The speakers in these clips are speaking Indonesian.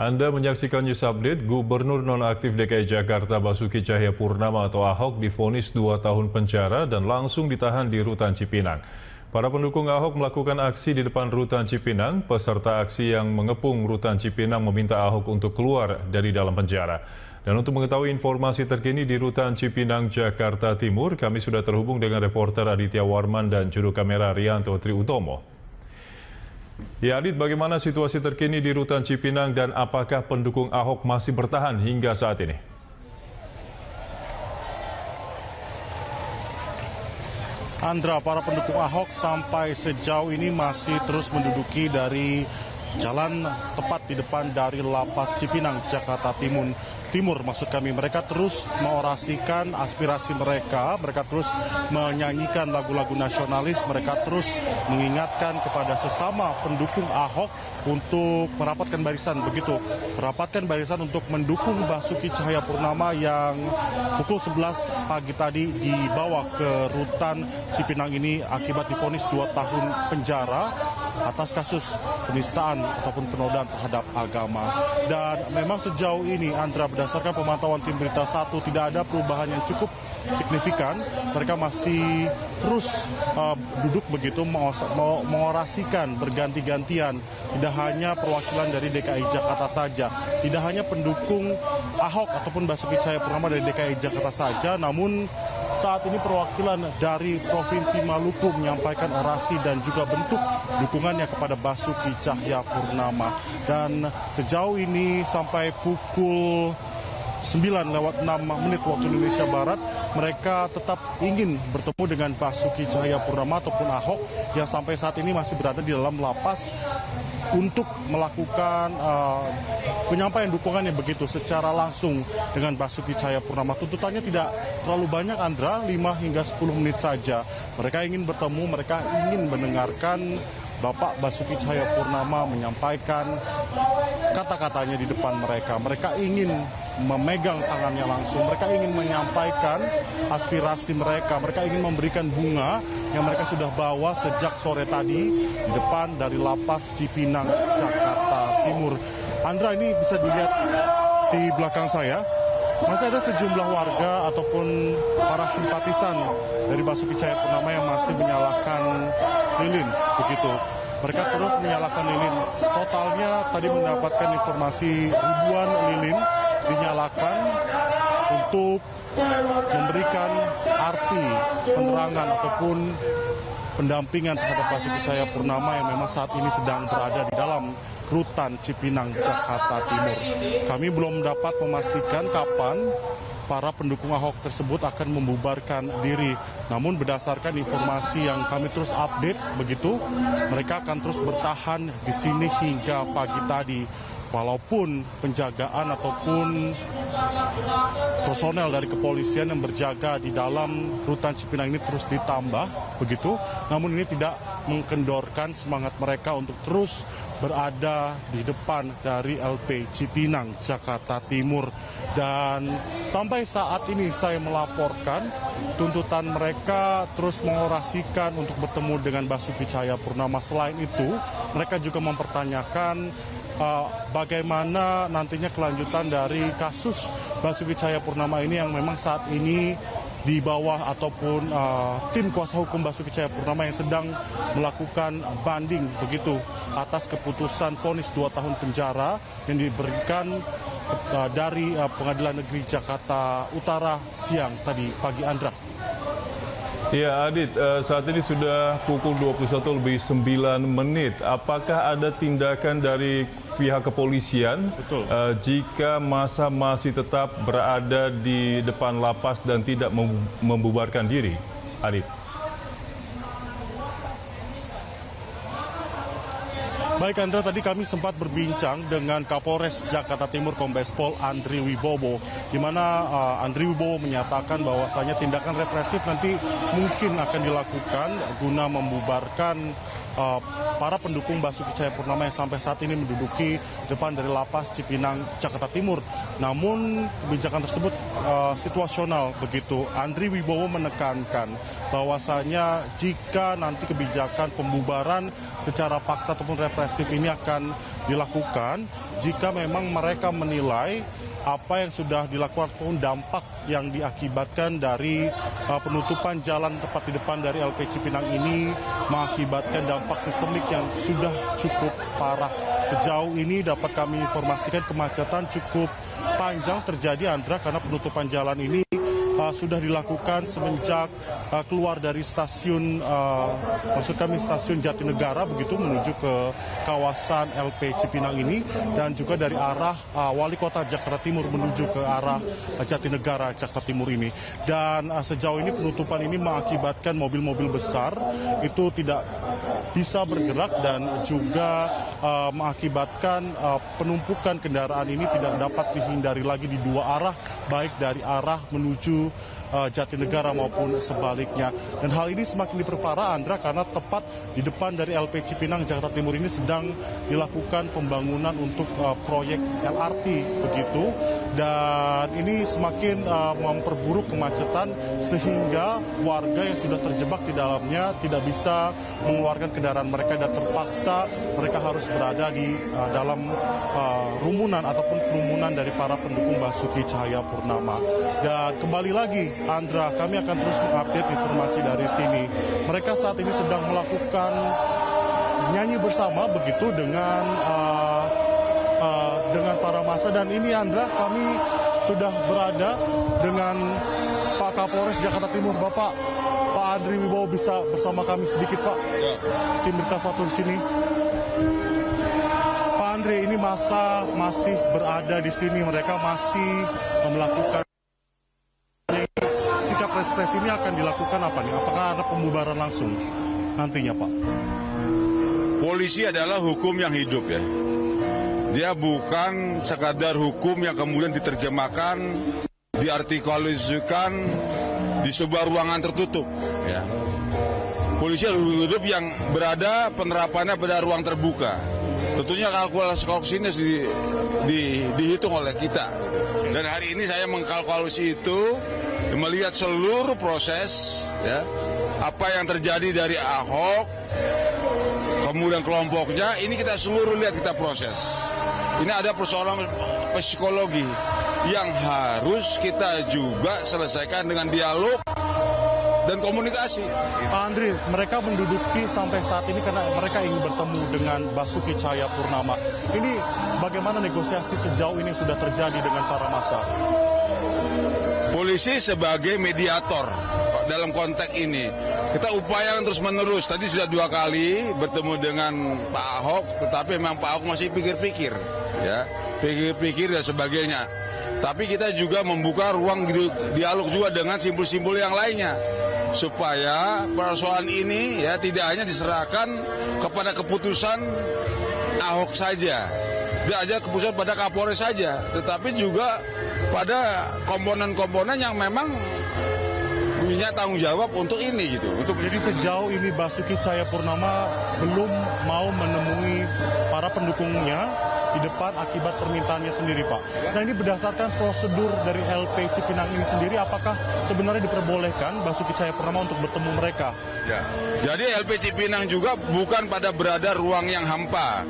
Anda menyaksikan News Update. Gubernur nonaktif DKI Jakarta Basuki Cahayapurnama atau Ahok divonis 2 tahun penjara dan langsung ditahan di Rutan Cipinang. Para pendukung Ahok melakukan aksi di depan Rutan Cipinang. Peserta aksi yang mengepung Rutan Cipinang meminta Ahok untuk keluar dari dalam penjara. Dan untuk mengetahui informasi terkini di Rutan Cipinang, Jakarta Timur, kami sudah terhubung dengan reporter Aditya Warman dan juru kamera Rianto Triutomo. Ya Adit, bagaimana situasi terkini di Rutan Cipinang dan apakah pendukung Ahok masih bertahan hingga saat ini? Andra, para pendukung Ahok sampai sejauh ini masih terus menduduki dari jalan tepat di depan dari Lapas Cipinang, Jakarta Timur. Maksud kami, mereka terus mengorasikan aspirasi mereka terus menyanyikan lagu-lagu nasionalis, mereka terus mengingatkan kepada sesama pendukung Ahok untuk merapatkan barisan, merapatkan barisan untuk mendukung Basuki Cahayapurnama yang pukul 11 pagi tadi dibawa ke Rutan Cipinang ini akibat divonis 2 tahun penjara atas kasus penistaan ataupun penodaan terhadap agama. Dan memang sejauh ini, Andra, berdasarkan pemantauan tim Berita 1, tidak ada perubahan yang cukup signifikan. Mereka masih terus duduk mengorasikan berganti-gantian. Tidak hanya perwakilan dari DKI Jakarta saja, tidak hanya pendukung Ahok ataupun Basuki Cahayapurnama dari DKI Jakarta saja, namun saat ini perwakilan dari Provinsi Maluku menyampaikan orasi dan juga bentuk dukungannya kepada Basuki Cahayapurnama. Dan sejauh ini sampai pukul 9:06 waktu Indonesia Barat, mereka tetap ingin bertemu dengan Basuki Cahayapurnama ataupun Ahok yang sampai saat ini masih berada di dalam lapas untuk melakukan penyampaian dukungannya secara langsung dengan Basuki Cahayapurnama. Tuntutannya tidak terlalu banyak, Andra, 5 hingga 10 menit saja. Mereka ingin bertemu, mereka ingin mendengarkan Bapak Basuki Cahayapurnama menyampaikan kata-katanya di depan mereka. Mereka ingin memegang tangannya langsung, mereka ingin menyampaikan aspirasi mereka, mereka ingin memberikan bunga yang mereka sudah bawa sejak sore tadi di depan dari Lapas Cipinang, Jakarta Timur. Andra, ini bisa dilihat di belakang saya, masih ada sejumlah warga ataupun para simpatisan dari Basuki Cahayapurnama yang masih menyalakan lilin, Mereka terus menyalakan lilin. Totalnya tadi mendapatkan informasi ribuan lilin dinyalakan untuk memberikan arti penerangan ataupun pendampingan terhadap Basuki Cahayapurnama yang memang saat ini sedang berada di dalam Rutan Cipinang, Jakarta Timur. Kami belum dapat memastikan kapan para pendukung Ahok tersebut akan membubarkan diri. Namun berdasarkan informasi yang kami terus update mereka akan terus bertahan di sini hingga pagi tadi. Walaupun penjagaan ataupun personel dari kepolisian yang berjaga di dalam Rutan Cipinang ini terus ditambah, namun ini tidak mengkendorkan semangat mereka untuk terus berada di depan dari LP Cipinang, Jakarta Timur. Dan sampai saat ini saya melaporkan, tuntutan mereka terus mengorasikan untuk bertemu dengan Basuki Cahayapurnama. Selain itu, mereka juga mempertanyakan bagaimana nantinya kelanjutan dari kasus Basuki Cahayapurnama ini yang memang saat ini di bawah ataupun tim kuasa hukum Basuki Cahayapurnama yang sedang melakukan banding atas keputusan vonis 2 tahun penjara yang diberikan dari Pengadilan Negeri Jakarta Utara siang tadi pagi, Andra. Ya Adit, saat ini sudah pukul 21:09. Apakah ada tindakan dari pihak kepolisian jika massa masih tetap berada di depan lapas dan tidak membubarkan diri, Adit? Baik, Andra, tadi kami sempat berbincang dengan Kapolres Jakarta Timur Kombes Pol Andri Wibowo, di mana Andri Wibowo menyatakan bahwasanya tindakan represif nanti mungkin akan dilakukan guna membubarkan para pendukung Basuki Cahayapurnama yang sampai saat ini menduduki depan dari Lapas Cipinang, Jakarta Timur. Namun kebijakan tersebut situasional begitu. Andri Wibowo menekankan bahwasanya jika nanti kebijakan pembubaran secara paksa ataupun represif ini akan dilakukan, jika memang mereka menilai apa yang sudah dilakukan pun dampak yang diakibatkan dari penutupan jalan tepat di depan dari LP Cipinang ini mengakibatkan dampak sistemik yang sudah cukup parah. Sejauh ini dapat kami informasikan kemacetan cukup panjang terjadi, Andra, karena penutupan jalan ini sudah dilakukan semenjak keluar dari stasiun, maksud kami stasiun Jatinegara begitu menuju ke kawasan LP Cipinang ini, dan juga dari arah Wali Kota Jakarta Timur menuju ke arah Jatinegara Jakarta Timur ini. Dan sejauh ini penutupan ini mengakibatkan mobil-mobil besar itu tidak bisa bergerak dan juga mengakibatkan penumpukan kendaraan ini tidak dapat dihindari lagi di dua arah, baik dari arah menuju Jatinegara maupun sebaliknya. Dan hal ini semakin diperparah, Andra, karena tepat di depan dari LP Cipinang Jakarta Timur ini sedang dilakukan pembangunan untuk proyek LRT begitu, dan ini semakin memperburuk kemacetan sehingga warga yang sudah terjebak di dalamnya tidak bisa mengeluarkan kendaraan mereka dan terpaksa mereka harus berada di dalam rumunan ataupun kerumunan dari para pendukung Basuki Cahayapurnama. Dan kembali lagi, Andra, kami akan terus mengupdate informasi dari sini. Mereka saat ini sedang melakukan nyanyi bersama begitu dengan para massa, dan ini, Andra, kami sudah berada dengan Pak Kapolres Jakarta Timur, Pak Andri Wibowo. Bisa bersama kami sedikit, Pak? Tim Berita Satu di sini. Pak Andri, ini massa masih berada di sini, mereka masih melakukan sikap represi ini akan dilakukan apa nih? Apakah ada pembubaran langsung nantinya, Pak? Polisi adalah hukum yang hidup ya. Dia bukan sekadar hukum yang kemudian diterjemahkan, diartikulasikan di sebuah ruangan tertutup ya. Polisi adalah hidup yang berada penerapannya pada ruang terbuka. Tentunya kalkulasi ini dihitung oleh kita. Dan hari ini saya mengkalkulasi itu, melihat seluruh proses ya, apa yang terjadi dari Ahok kemudian kelompoknya, ini kita seluruh lihat, kita proses. Ini ada persoalan psikologi yang harus kita juga selesaikan dengan dialog dan komunikasi. Pak Andri, mereka menduduki sampai saat ini karena mereka ingin bertemu dengan Basuki Cahayapurnama. Ini bagaimana negosiasi sejauh ini sudah terjadi dengan para massa? Polisi sebagai mediator dalam konteks ini. Kita upayakan terus menerus. Tadi sudah 2 kali bertemu dengan Pak Ahok, tetapi memang Pak Ahok masih pikir-pikir, ya, pikir-pikir dan sebagainya. Tapi kita juga membuka ruang dialog juga dengan simpul-simpul yang lainnya, supaya persoalan ini ya tidak hanya diserahkan kepada keputusan Ahok saja, tidak aja keputusan pada Kapolres saja, tetapi juga pada komponen-komponen yang memang punya tanggung jawab untuk ini gitu. Jadi sejauh ini Basuki Cahayapurnama belum mau menemui para pendukungnya di depan akibat permintaannya sendiri, Pak. Nah, ini berdasarkan prosedur dari LP Cipinang ini sendiri, apakah sebenarnya diperbolehkan Basuki Cahayapurnama untuk bertemu mereka? Ya. Jadi LP Cipinang juga bukan pada berada ruang yang hampa.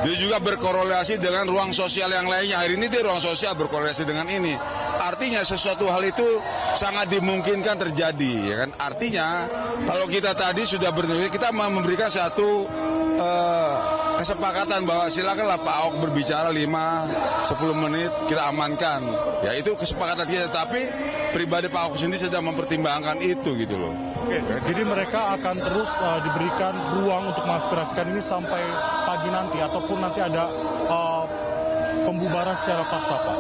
Dia juga berkorelasi dengan ruang sosial yang lainnya. Hari ini dia ruang sosial berkorelasi dengan ini. Artinya sesuatu hal itu sangat dimungkinkan terjadi, ya kan? Artinya kalau kita tadi sudah kita memberikan satu kesepakatan bahwa silakanlah Pak Ahok berbicara 5-10 menit, kita amankan. Ya itu kesepakatan kita, tapi pribadi Pak Ahok sendiri sedang mempertimbangkan itu gitu loh. Oke, jadi mereka akan terus diberikan ruang untuk mengaspirasikan ini sampai pagi nanti, ataupun nanti ada pembubaran secara paksa, Pak?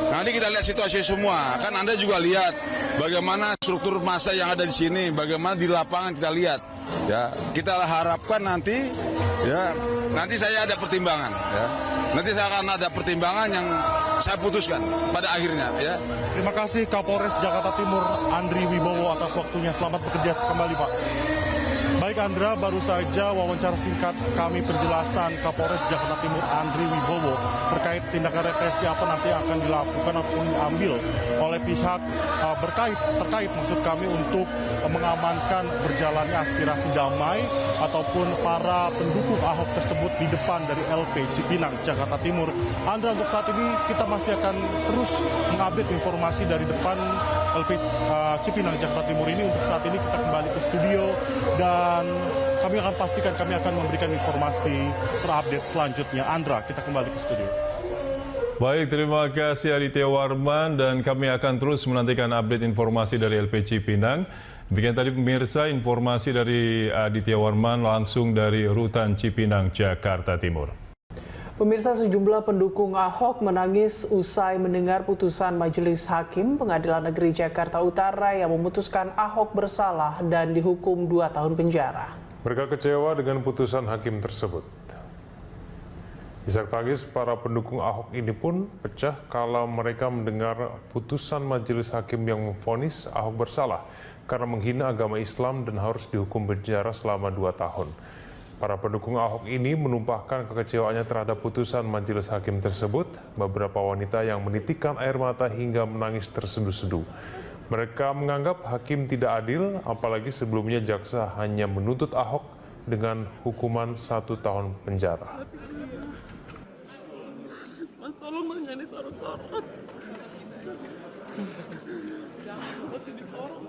Nanti kita lihat situasi semua. Kan Anda juga lihat bagaimana struktur massa yang ada di sini, bagaimana di lapangan kita lihat. Ya, kita harapkan nanti saya ada pertimbangan ya. Nanti saya akan ada pertimbangan yang saya putuskan pada akhirnya ya. Terima kasih Kapolres Jakarta Timur Andri Wibowo atas waktunya. Selamat bekerja kembali, Pak. Baik. Baik Andra, baru saja wawancara singkat kami penjelasan Kapolres Jakarta Timur Andri Wibowo terkait tindakan represi apa nanti akan dilakukan ataupun diambil oleh pihak terkait maksud kami untuk mengamankan berjalannya aspirasi damai ataupun para pendukung Ahok tersebut di depan dari LP Cipinang, Jakarta Timur. Andra, untuk saat ini kita masih akan terus mengupdate informasi dari depan LP Cipinang, Jakarta Timur ini. Untuk saat ini kita kembali ke studio dan kami akan pastikan kami akan memberikan informasi terupdate selanjutnya. Andra, kita kembali ke studio. Baik, terima kasih Aditya Warman dan kami akan terus menantikan update informasi dari LP Cipinang. Demikian tadi pemirsa informasi dari Aditya Warman langsung dari Rutan Cipinang, Jakarta Timur. Pemirsa, sejumlah pendukung Ahok menangis usai mendengar putusan Majelis Hakim Pengadilan Negeri Jakarta Utara yang memutuskan Ahok bersalah dan dihukum 2 tahun penjara. Mereka kecewa dengan putusan hakim tersebut. Isak tangis para pendukung Ahok ini pun pecah kala mereka mendengar putusan Majelis Hakim yang memvonis Ahok bersalah karena menghina agama Islam dan harus dihukum penjara selama 2 tahun. Para pendukung Ahok ini menumpahkan kekecewaannya terhadap putusan Majelis Hakim tersebut. Beberapa wanita yang menitikkan air mata hingga menangis terseduh-seduh. Mereka menganggap hakim tidak adil, apalagi sebelumnya jaksa hanya menuntut Ahok dengan hukuman 1 tahun penjara. Mas, tolong jangan disorot-sorot. Jangan, masih disorot.